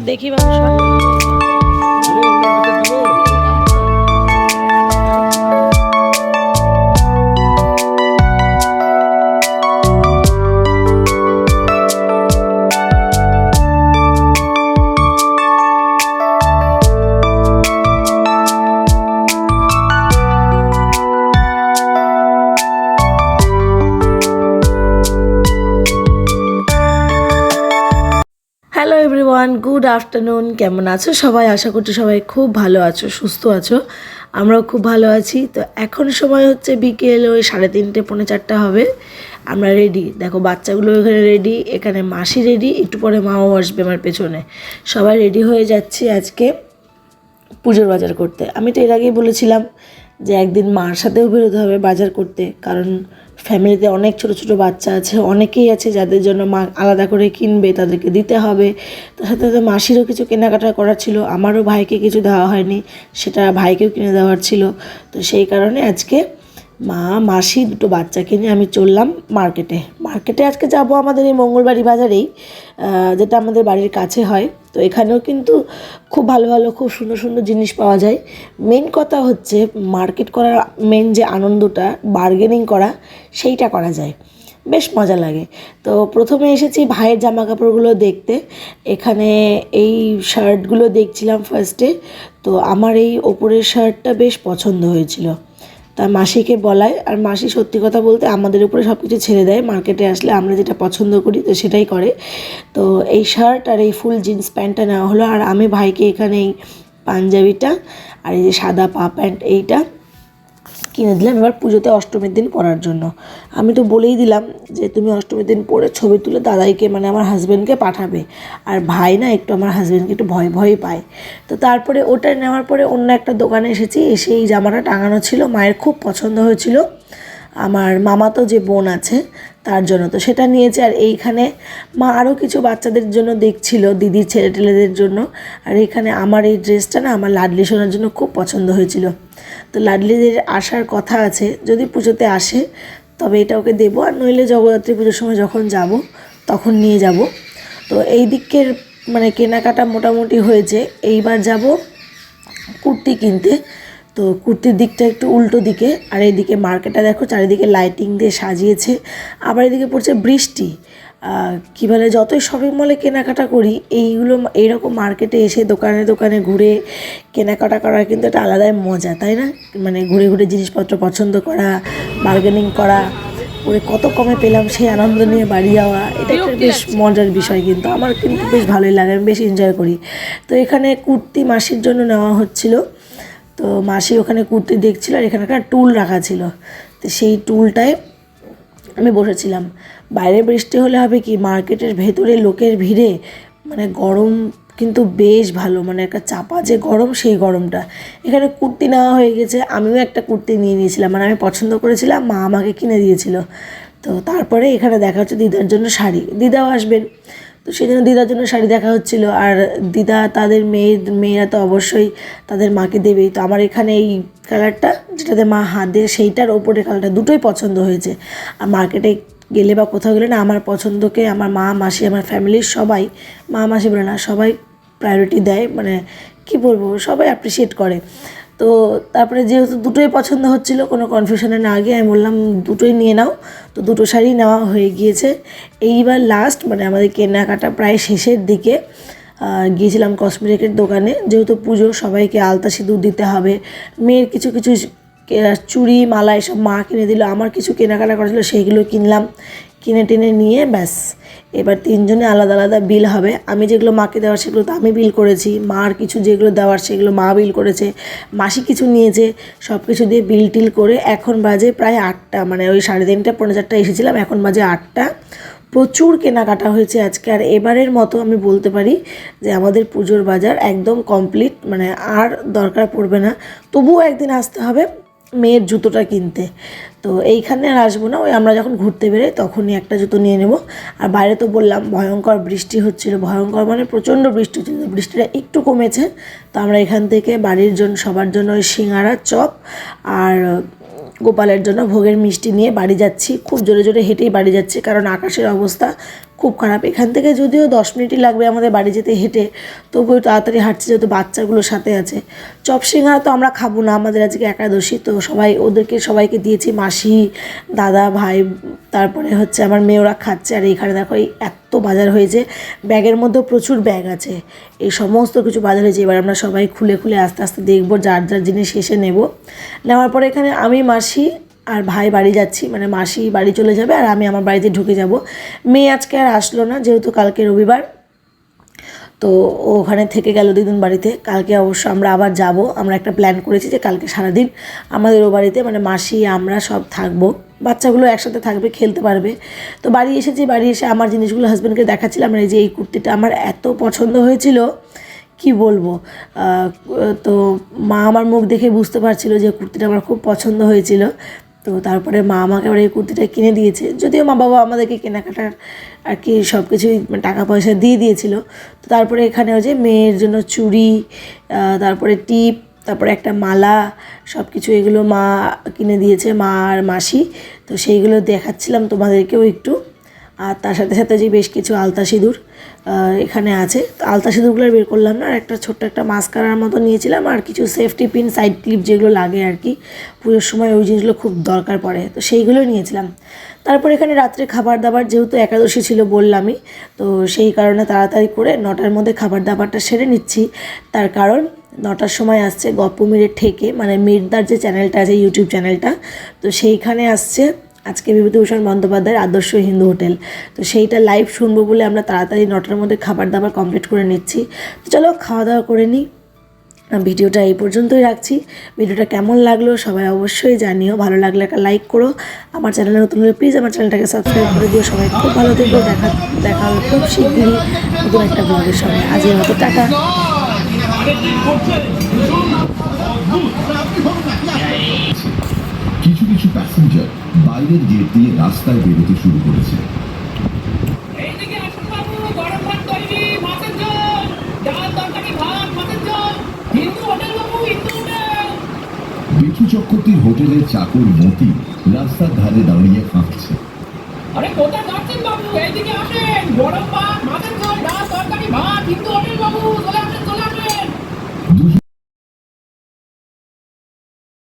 দেখি বাবু সব hello everyone, good afternoon. কেমন আছো সবাই? আশা করছি সবাই খুব ভালো আছো, সুস্থ আছো। আমরাও খুব ভালো আছি। তো এখন সময় হচ্ছে বিকেল ওই 3:30 পৌনে 4টা হবে। আমরা রেডি, দেখো বাচ্চাগুলো এখানে রেডি, এখানে মাসি রেডি, একটু পরে মাও আসবে আমার পেছনে। সবাই রেডি হয়ে যাচ্ছি আজকে পুজোর বাজার করতে। আমি তো এর আগেই বলেছিলাম যে একদিন মার সাথেও বেরোতে হবে বাজার করতে, কারণ ফ্যামিলিতে অনেক ছোট ছোট বাচ্চা আছে, অনেকেই আছে যাদের জন্য মা আলাদা করে কিনবে, তাদেরকে দিতে হবে। তার সাথে সাথে মাসিরও কিছু কেনাকাটা করার ছিল, আমারও ভাইকে কিছু দেওয়া হয়নি, সেটা ভাইকেও কিনে দেওয়ার ছিল। তো সেই কারণে আজকে মা মাসি দুটো বাচ্চাকে নিয়ে আমি চললাম মার্কেটে আজকে যাব আমাদের এই মঙ্গলবাড়ি বাজারেই, যেটা আমাদের বাড়ির কাছে হয়। তো এখানেও কিন্তু খুব ভালো ভালো খুব সুন্দর সুন্দর জিনিস পাওয়া যায়। মেন কথা হচ্ছে মার্কেট করার মেন যে আনন্দটা, বার্গেনিং করা, সেইটা করা যায়, বেশ মজা লাগে। তো প্রথমে এসেছি ভাইয়ের জামা কাপড়গুলো দেখতে। এখানে এই শার্টগুলো দেখছিলাম ফার্স্টে। তো আমার এই ওপরের শার্টটা বেশ পছন্দ হয়েছিল, তা মাসিকে বলায়। আর মাসি সত্যি কথা বলতে আমাদের উপরে সব কিছু ছেড়ে দেয়, মার্কেটে আসলে আমরা যেটা পছন্দ করি তো সেটাই করে। তো এই শার্ট আর এই ফুল জিন্স প্যান্টটা নেওয়া হলো, আর আমি ভাইকে এখানে এই পাঞ্জাবিটা আর এই যে সাদা পা প্যান্ট এইটা কিনে দিলাম এবার পুজোতে অষ্টমীর দিন পরার জন্য। আমি তো বলেই দিলাম যে তুমি অষ্টমীর দিন পরে ছবি তুলে দাদাইকে মানে আমার হাজব্যান্ডকে পাঠাবে। আর ভাই না একটু আমার হাজব্যান্ডকে একটু ভয় ভয় পায়। তো তারপরে ওটা নেওয়ার পরে অন্য একটা দোকানে এসেছি, এসে এই জামাটা টাঙানো ছিল, মায়ের খুব পছন্দ হয়েছিল, আমার মামাতো যে বোন আছে তার জন্য, তো সেটা নিয়েছে। আর এইখানে মা আরও কিছু বাচ্চাদের জন্য দেখছিল, দিদির ছেলে টেলেদের জন্য। আর এইখানে আমার এই ড্রেসটা না আমার লাডলি সোনার জন্য খুব পছন্দ হয়েছিল। তো লাডলিদের আসার কথা আছে, যদি পুজোতে আসে তবে এটা ওকে দেবো, আর নইলে জগদ্ধাত্রী পুজোর সময় যখন যাব তখন নিয়ে যাব। তো এই দিকের মানে কেনাকাটা মোটামুটি হয়েছে। এইবার যাব কুর্তি কিনতে। তো কুর্তির দিকটা একটু উল্টো দিকে, আর এইদিকে মার্কেটটা দেখো চারিদিকে লাইটিং দিয়ে সাজিয়েছে। আবার এদিকে পড়ছে বৃষ্টি। কী বলে, যতই শপিং মলে কেনাকাটা করি এইগুলো এইরকম মার্কেটে এসে দোকানে দোকানে ঘুরে কেনাকাটা করার কিন্তু একটা আলাদাই মজা, তাই না? মানে ঘুরে ঘুরে জিনিসপত্র পছন্দ করা, বার্গেনিং করা, করে কত কমে পেলাম সেই আনন্দ নিয়ে বাড়ি যাওয়া, এটা একটা বেশ মজার বিষয়। কিন্তু আমার কিন্তু বেশ ভালোই লাগে, আমি বেশ এনজয় করি। তো এখানে কুর্তি মাসির জন্য নেওয়া হচ্ছিল। তো মাসি ওখানে কুর্তি দেখছিল, আর এখানে একটা টুল রাখা ছিল, তো সেই টুলটায় আমি বসেছিলাম। বাইরে বৃষ্টি হলে হবে কি, মার্কেটের ভেতরে লোকের ভিড়ে মানে গরম কিন্তু বেশ ভালো, মানে একটা চাপা যে গরম, সেই গরমটা। এখানে কুর্তি নেওয়া হয়ে গেছে, আমিও একটা কুর্তি নিয়ে নিয়েছিলাম, মানে আমি পছন্দ করেছিলাম, মা আমাকে কিনে দিয়েছিল। তো তারপরে এখানে দেখা হচ্ছে দিদার জন্য শাড়ি, দিদাও আসবেন, তো সেই জন্য দিদার জন্য শাড়ি দেখা হচ্ছিলো। আর দিদা তাদের মেয়েরা তো অবশ্যই তাদের মাকে দেবেই। তো আমার এখানে এই কালারটা যেটাতে মা হাত দেয় সেইটার ওপরের কালারটা দুটোই পছন্দ হয়েছে। আর মার্কেটে গেলে বা কোথাও গেলে না আমার পছন্দকে আমার মা মাসি আমার ফ্যামিলির সবাই, মা মাসি বলে না, সবাই প্রায়োরিটি দেয়, মানে কি বলবো, সবাই অ্যাপ্রিসিয়েট করে। তো তারপরে যেহেতু দুটোই পছন্দ হচ্ছিলো, কোনো কনফিউশনে না গিয়ে আমি বললাম দুটোই নিয়ে নাও। তো দুটো শাড়ি নেওয়া হয়ে গিয়েছে। এইবার লাস্ট মানে আমাদের কেনাকাটা প্রায় শেষের দিকে গিয়েছিলাম কসমেটিকের দোকানে, যেহেতু পুজো সবাইকে আলতা সিঁদুর দিতে হবে, মেয়ের কিছু কিছু চুড়ি মালা এসব মা কিনে দিল, আমার কিছু কেনাকাটা করা ছিল সেইগুলো কিনলাম, কিনে টেনে নিয়ে ব্যাস এবার তিনজনে আলাদা আলাদা বিল হবে। আমি যেগুলো মাকে দেওয়ার সেগুলো তো আমি বিল করেছি, মার কিছু যেগুলো দেওয়ার সেগুলো মা বিল করেছে, মাসি কিছু নিয়েছে, সব কিছু দিয়ে বিল টিল করে এখন বাজে প্রায় 8টা, মানে ওই 3:30 পৌনে 4টা এসেছিলাম, এখন বাজে 8টা। প্রচুর কেনাকাটা হয়েছে আজকে। আর এবারের মতো আমি বলতে পারি যে আমাদের পুজোর বাজার একদম কমপ্লিট, মানে আর দরকার পড়বে না। তবুও একদিন আসতে হবে মেয়ের জুতোটা কিনতে। তো এইখানে আর আসবো না, ওই আমরা যখন ঘুরতে বেরোই তখনই একটা জুতো নিয়ে নেব। আর বাইরে তো বললাম ভয়ঙ্কর বৃষ্টি হচ্ছিল, ভয়ঙ্কর মানে প্রচণ্ড বৃষ্টি হচ্ছিল, বৃষ্টিটা একটু কমেছে। তো আমরা এখান থেকে বাড়ির জন্য সবার জন্য ওই সিঙ্গারা, চপ আর গোপালের জন্য ভোগের মিষ্টি নিয়ে বাড়ি যাচ্ছি। খুব জোরে জোরে হেঁটেই বাড়ি যাচ্ছি, কারণ আকাশের অবস্থা খুব খারাপ। এখান থেকে যদিও 10 মিনিটই লাগবে আমাদের বাড়ি যেতে হেঁটে, তবুও তাড়াতাড়ি হাঁটছে যেহেতু বাচ্চাগুলোর সাথে আছে। চপ সিঙ্গারা তো আমরা খাবো না, আমাদের আজকে একাদশী, তো সবাইকে দিয়েছি, মাসি, দাদা, ভাই, তারপরে হচ্ছে আমার মেয়েরা খাচ্ছে। আর এইখানে দেখো এই এত বাজার হয়েছে, ব্যাগের মধ্যেও প্রচুর ব্যাগ আছে, এই সমস্ত কিছু বাজার হয়েছে। এবার আমরা সবাই খুলে খুলে আস্তে আস্তে দেখবো, যার যার জিনিস শেষে নেওয়ার পরে এখানে আমি, মাসি আর ভাই বাড়ি যাচ্ছি, মানে মাসি বাড়ি চলে যাবে আর আমি আমার বাড়িতে ঢুকে যাব। মেয়ে আজকে আর আসলো না যেহেতু কালকে রবিবার, তো ও ওখানে থেকে গেল 2 দিন বাড়িতে। কালকে অবশ্য আমরা আবার যাব, আমরা একটা প্ল্যান করেছি যে কালকে সারাদিন আমাদের ও বাড়িতে, মানে মাসি আমরা সব থাকবো, বাচ্চাগুলো একসাথে থাকবে, খেলতে পারবে। তো বাড়ি এসে আমার জিনিসগুলো হাজব্যান্ডকে দেখাচ্ছিলাম। এই যে এই কুর্তিটা আমার এত পছন্দ হয়েছিল কি বলবো। তো মা আমার মুখ দেখে বুঝতে পারছিল যে কুর্তিটা আমার খুব পছন্দ হয়েছিল। তো তারপরে মা আমাকে আবার এই কুর্তিটা কিনে দিয়েছে, যদিও মা বাবা আমাদেরকে কেনাকাটার আর কি সব কিছুই টাকা পয়সা দিয়ে দিয়েছিল। তো তারপরে এখানে ওই যে মেয়ের জন্য চুড়ি, তারপরে টিপ, তারপরে একটা মালা, সব কিছু এগুলো মা কিনে দিয়েছে, মা আর মাসি। তো সেইগুলো দেখাচ্ছিলাম তোমাদেরকেও একটু। আর তার সাথে সাথে যে বেশ কিছু আলতা সিঁদুর এখানে আছে, তো আলতা সিঁদুরগুলো বের করলাম না, আর একটা ছোট্ট একটা মাস্কারার মতো নিয়েছিলাম, আর কিছু সেফটি পিন, সাইড ক্লিপ যেগুলো লাগে আর কি পুজোর সময়, ওই জিনিসগুলো খুব দরকার পড়ে, তো সেইগুলো নিয়েছিলাম। তারপর এখানে রাত্রে খাবার দাবার, যেহেতু একাদশী ছিল বললামই, তো সেই কারণে তাড়াতাড়ি করে 9টার মধ্যে খাবার দাবারটা সেরে নিচ্ছি। তার কারণ 9টার সময় আসছে গপ্প মিরের ঠেকে, মানে মির্দার যে চ্যানেলটা আছে ইউটিউব চ্যানেলটা, তো সেইখানে আসছে আজকে বিভূতিভূষণ বন্দ্যোপাধ্যায়ের আদর্শ হিন্দু হোটেল। তো সেইটা লাইভ শুনবো বলে আমরা তাড়াতাড়ি 9টার মধ্যে খাবার দাবার কমপ্লিট করে নিচ্ছি। তো চলো খাওয়া দাওয়া করে নিই। ভিডিওটা এই পর্যন্তই রাখছি। ভিডিওটা কেমন লাগলো সবাই অবশ্যই জানিও, ভালো লাগলে একটা লাইক করো, আমার চ্যানেলে নতুন হলে প্লিজ আমার চ্যানেলটাকে সাবস্ক্রাইব করে দিও। সবাই খুব ভালো থেকো, দেখা হবে খুব শিগগিরই নতুন একটা ব্লগের সঙ্গে। আজকের মতো টাটা। কিছু কিছু প্যাসেঞ্জার বাইরের গেট দিয়ে রাস্তায় বেরোতে শুরু করেছে। বিচু চক্রবর্তীর হোটেলের চাকর মতি রাস্তার ধারে দাঁড়িয়ে কাঁদছে। আরে কোথায় যাচ্ছেন বাবু, এইদিকে আসেন, গরম ভাত, মাছের ঝোল, ডাল, তরকারি, ভাত, হিন্দু হোটেল বাবু, চলে আসেন, চলে আসেন।